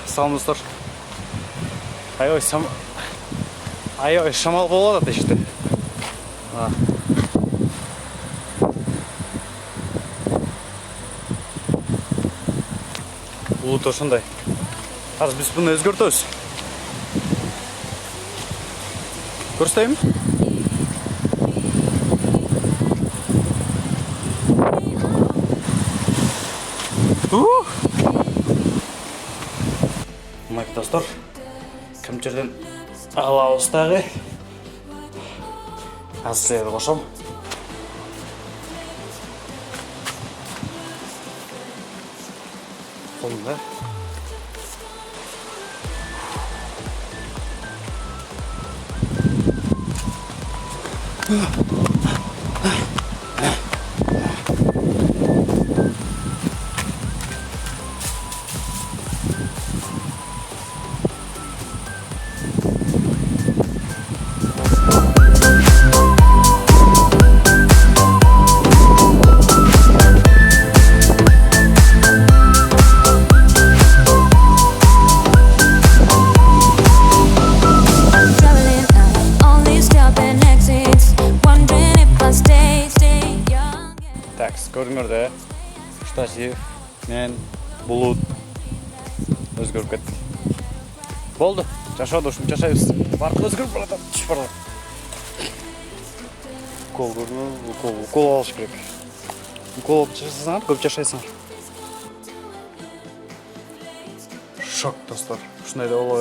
Салам достар. Ай, шамал болады işte. Улут ошондай. Азыр биз буну өзгөртөбүз. Көрсөтөйүнбү? Мынакей достор, кім жерден алабыз дагы. Азыр силерди кошом. Колумда. Так, көрдүңөр да. Штатив, мен, булут өзгөрүп кеттик. Болду. Жашоодо ушинтип жашайбыз. Бардык өзгөрүп баратат. Укол алыш керек. Укол алып жашасаңар, көп жашайсыңар. Шок достор. Ушундай да болобу,